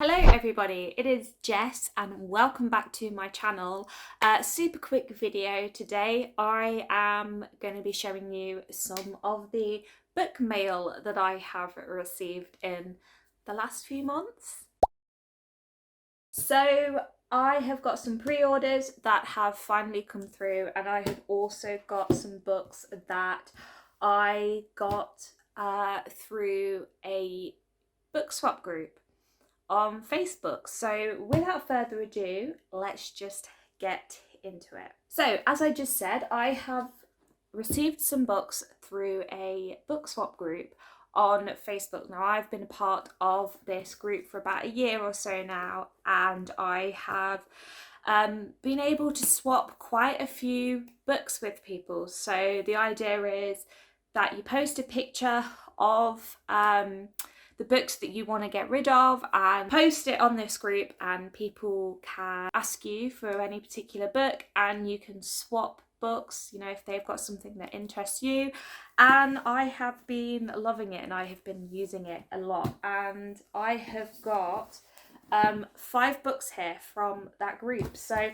Hello everybody, it is Jess and welcome back to my channel. Super quick video today. I am going to be showing you some of the book mail that I have received in the last few months. So I have got some pre-orders that have finally come through, and I have also got some books that I got through a book swap group on Facebook. So without further ado, let's just get into it. So as I just said, I have received some books through a book swap group on Facebook. Now I've been a part of this group for about a year or so now, and I have been able to swap quite a few books with people. So the idea is that you post a picture of the books that you want to get rid of and post it on this group, and people can ask you for any particular book and you can swap books, you know, if they've got something that interests you. And I have been loving it and I have been using it a lot, and I have got 5 books here from that group. So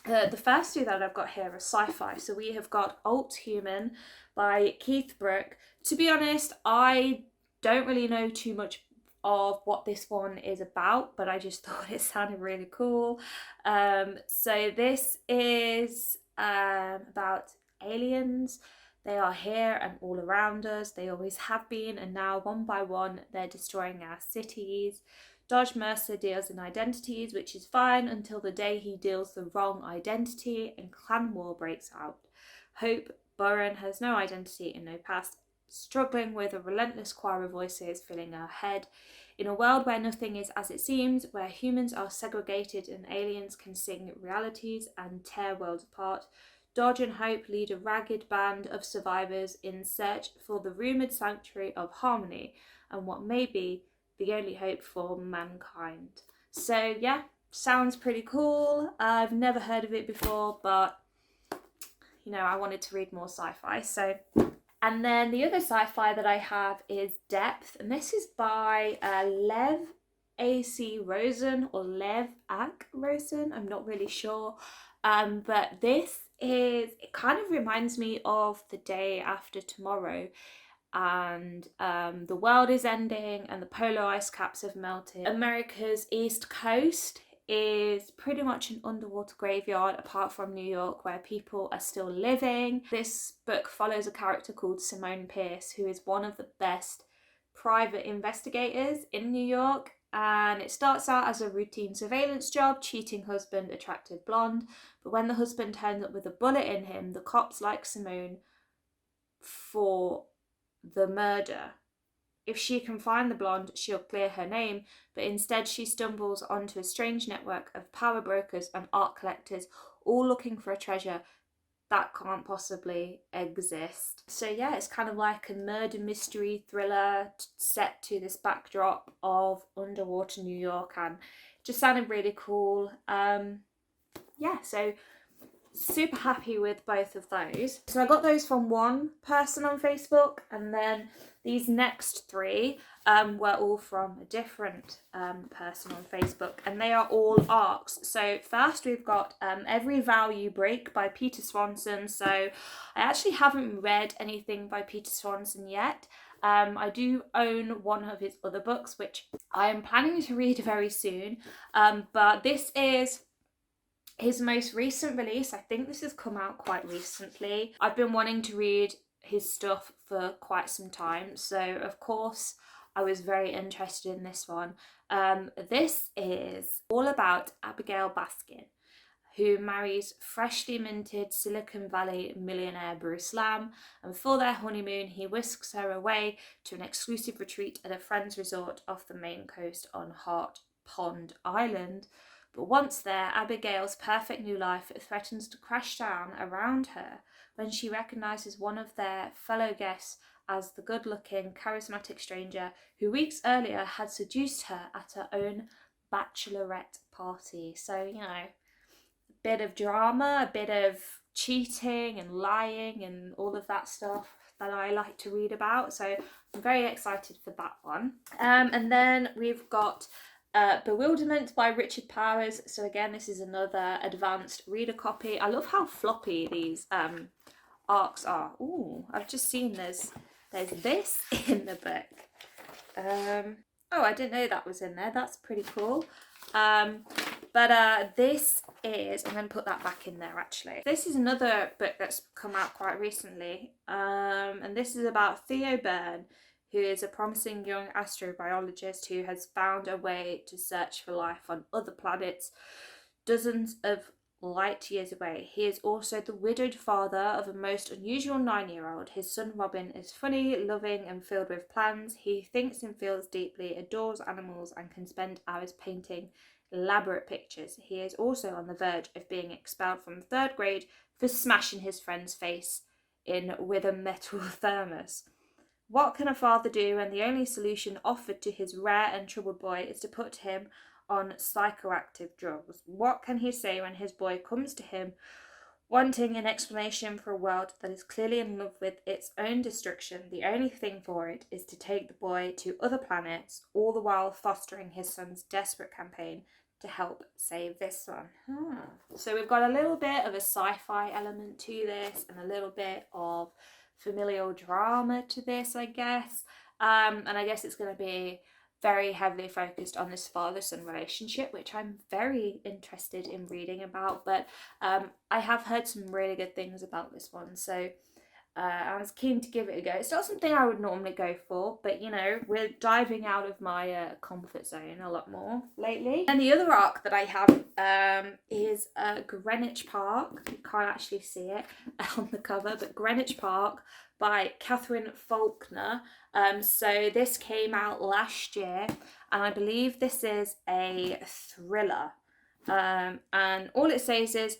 the first 2 that I've got here are sci-fi. So we have got Alt Human by Keith Brook. To be honest, I don't really know too much of what this one is about, but I just thought it sounded really cool. So this is about aliens. They are here and all around us. They always have been, and now one by one they're destroying our cities. Dodge Mercer deals in identities, which is fine until the day he deals the wrong identity and clan war breaks out. Hope Burren has no identity and no past, struggling with a relentless choir of voices filling her head. In a world where nothing is as it seems, where humans are segregated and aliens can sing realities and tear worlds apart, Dodge and Hope lead a ragged band of survivors in search for the rumoured sanctuary of harmony and what may be the only hope for mankind. So yeah, sounds pretty cool. I've never heard of it before, but you know, I wanted to read more sci-fi. So, and then the other sci-fi that I have is Depth, and this is by Lev A.C. Rosen or Lev Ak Rosen. I'm not really sure, but this is, it kind of reminds me of The Day After Tomorrow, and the world is ending and the polar ice caps have melted. America's east coast is pretty much an underwater graveyard apart from New York, where people are still living. This book follows a character called Simone Pierce, who is one of the best private investigators in New York, and it starts out as a routine surveillance job, cheating husband, attractive blonde, but when the husband turns up with a bullet in him, the cops like Simone for the murder. If she can find the blonde, she'll clear her name, but instead she stumbles onto a strange network of power brokers and art collectors, all looking for a treasure that can't possibly exist. So yeah, it's kind of like a murder mystery thriller set to this backdrop of underwater New York, and it just sounded really cool. Yeah, so super happy with both of those. So I got those from one person on Facebook, and then these next 3 were all from a different person on Facebook, and they are all arcs. So first we've got Every Vow You Break by Peter Swanson. So I actually haven't read anything by Peter Swanson yet. I do own one of his other books, which I am planning to read very soon, but this is his most recent release. I think this has come out quite recently. I've been wanting to read his stuff for quite some time, so of course I was very interested in this one. This is all about Abigail Baskin, who marries freshly minted Silicon Valley millionaire Bruce Lamb, and for their honeymoon he whisks her away to an exclusive retreat at a friend's resort off the Maine coast on Hart Pond Island. But once there, Abigail's perfect new life threatens to crash down around her when she recognises one of their fellow guests as the good-looking, charismatic stranger who weeks earlier had seduced her at her own bachelorette party. So, you know, a bit of drama, a bit of cheating and lying and all of that stuff that I like to read about. So I'm very excited for that one. And then we've got Bewilderment by Richard Powers. So again, this is another advanced reader copy. I love how floppy these arcs are. Ooh, I've just seen there's this in the book. Oh, I didn't know that was in there. That's pretty cool. But this is, I'm going to put that back in there actually. This is another book that's come out quite recently. And this is about Theo Byrne, who is a promising young astrobiologist who has found a way to search for life on other planets dozens of light years away. He is also the widowed father of a most unusual 9-year-old. His son Robin is funny, loving, and filled with plans. He thinks and feels deeply, adores animals, and can spend hours painting elaborate pictures. He is also on the verge of being expelled from 3rd grade for smashing his friend's face in with a metal thermos. What can a father do? And the only solution offered to his rare and troubled boy is to put him on psychoactive drugs. What can he say when his boy comes to him wanting an explanation for a world that is clearly in love with its own destruction? The only thing for it is to take the boy to other planets, all the while fostering his son's desperate campaign to help save this one. So we've got a little bit of a sci-fi element to this and a little bit of familial drama to this, I guess. And I guess it's going to be very heavily focused on this father-son relationship, which I'm very interested in reading about. But I have heard some really good things about this one, so I was keen to give it a go. It's not something I would normally go for, but you know, we're diving out of my comfort zone a lot more lately. And the other arc that I have is Greenwich Park. You can't actually see it on the cover, but Greenwich Park by Catherine Faulkner. So this came out last year, and I believe this is a thriller. And all it says is,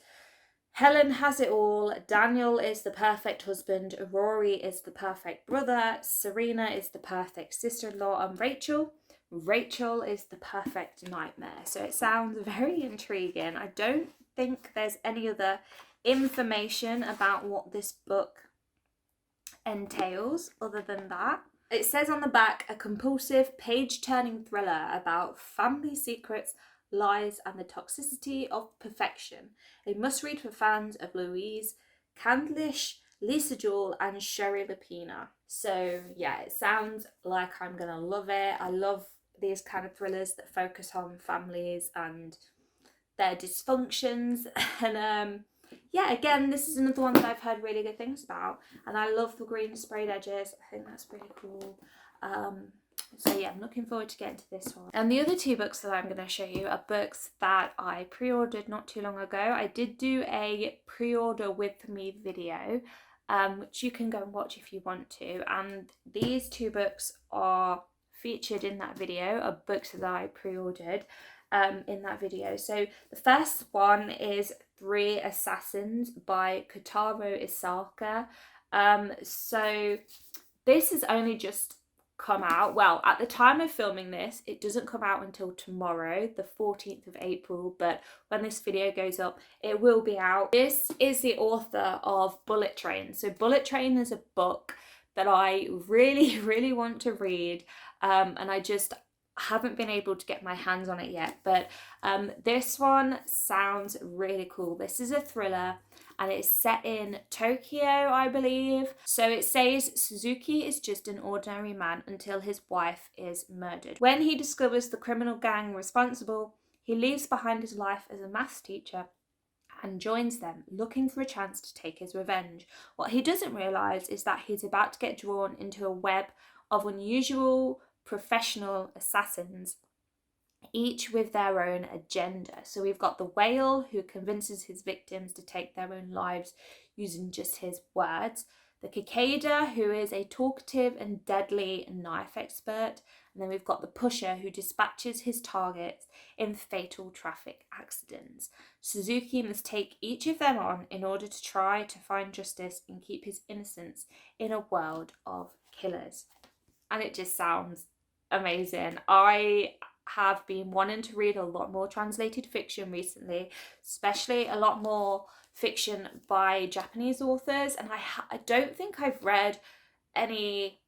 Helen has it all. Daniel is the perfect husband. Rory is the perfect brother. Serena is the perfect sister-in-law. And Rachel is the perfect nightmare. So it sounds very intriguing. I don't think there's any other information about what this book entails other than that. It says on the back, a compulsive, page-turning thriller about family secrets, lies, and the toxicity of perfection. A must-read for fans of Louise Candlish, Lisa Jewell, and Sherry Lapina. So yeah, it sounds like I'm gonna love it. I love these kind of thrillers that focus on families and their dysfunctions. And yeah, again, this is another one that I've heard really good things about, and I love the green sprayed edges. I think that's pretty cool. So yeah, I'm looking forward to getting to this one. And the other two books that I'm going to show you are books that I pre-ordered not too long ago. I did do a pre-order with me video, which you can go and watch if you want to. And these two books are featured in that video, are books that I pre-ordered in that video. So the first one is 3 Assassins by Kotaro Isaka. So this has only just come out. Well, at the time of filming this, it doesn't come out until tomorrow, the 14th of April, but when this video goes up, it will be out. This is the author of Bullet Train. So Bullet Train is a book that I really want to read, and I just haven't been able to get my hands on it yet, but this one sounds really cool. This is a thriller, and it's set in Tokyo, I believe. So it says Suzuki is just an ordinary man until his wife is murdered. When he discovers the criminal gang responsible, he leaves behind his life as a maths teacher and joins them, looking for a chance to take his revenge. What he doesn't realise is that he's about to get drawn into a web of unusual professional assassins, each with their own agenda. So we've got the whale, who convinces his victims to take their own lives using just his words, the cicada, who is a talkative and deadly knife expert, and then we've got the pusher, who dispatches his targets in fatal traffic accidents. Suzuki must take each of them on in order to try to find justice and keep his innocence in a world of killers. And it just sounds amazing. I have been wanting to read a lot more translated fiction recently, especially a lot more fiction by Japanese authors, and I don't think I've read any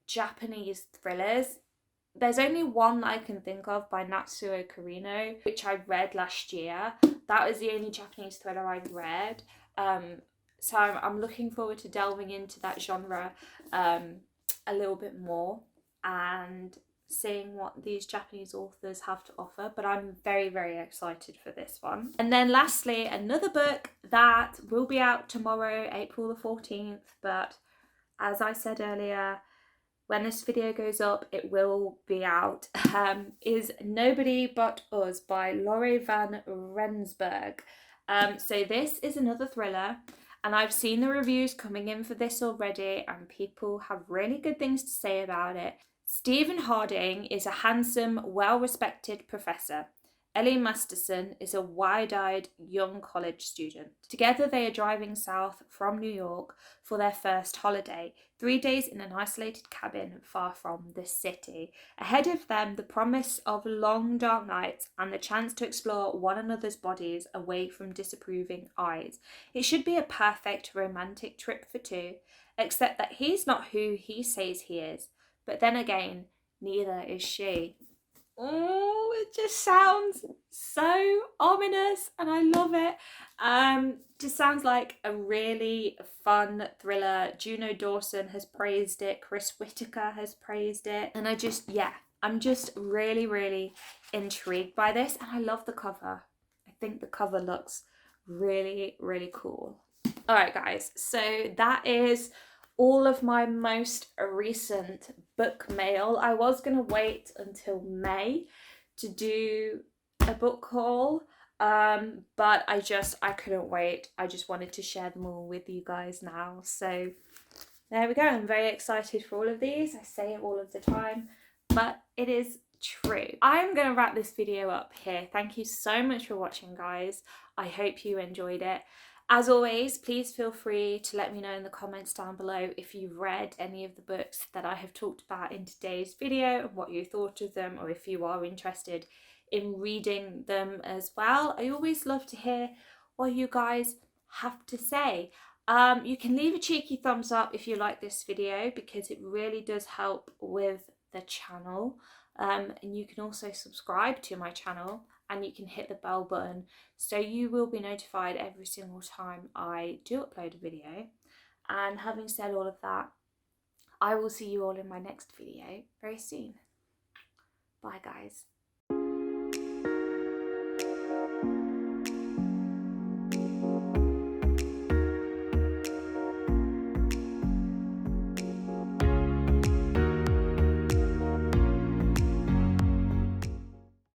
Japanese thrillers There's only one that I can think of by Natsuo Kirino, which I read last year. That was the only Japanese thriller I've read. So I'm looking forward to delving into that genre a little bit more and seeing what these Japanese authors have to offer. But I'm very, very excited for this one. And then lastly, another book that will be out tomorrow, April the 14th. But as I said earlier, when this video goes up, it will be out, is Nobody But Us by Laurie van Rensburg. So this is another thriller, and I've seen the reviews coming in for this already, and people have really good things to say about it. Stephen Harding is a handsome, well-respected professor. Ellie Masterson is a wide-eyed young college student. Together they are driving south from New York for their first holiday, 3 days in an isolated cabin far from the city. Ahead of them, the promise of long dark nights and the chance to explore one another's bodies away from disapproving eyes. It should be a perfect romantic trip for two, except that he's not who he says he is. But then again, neither is she. Oh, it just sounds so ominous and I love it. Just sounds like a really fun thriller. Juno Dawson has praised it, Chris Whitaker has praised it, and I'm just really, really intrigued by this, and I love the cover. I think the cover looks really, really cool. All right, guys, so that is all of my most recent book mail. I was going to wait until May to do a book haul, but I couldn't wait. I just wanted to share them all with you guys now. So there we go. I'm very excited for all of these. I say it all of the time, but it is true. I'm going to wrap this video up here. Thank you so much for watching, guys. I hope you enjoyed it. As always, please feel free to let me know in the comments down below if you've read any of the books that I have talked about in today's video and what you thought of them, or if you are interested in reading them as well. I always love to hear what you guys have to say. You can leave a cheeky thumbs up if you like this video, because it really does help with the channel. And you can also subscribe to my channel, and you can hit the bell button so you will be notified every single time I do upload a video. And having said all of that, I will see you all in my next video very soon. Bye, guys.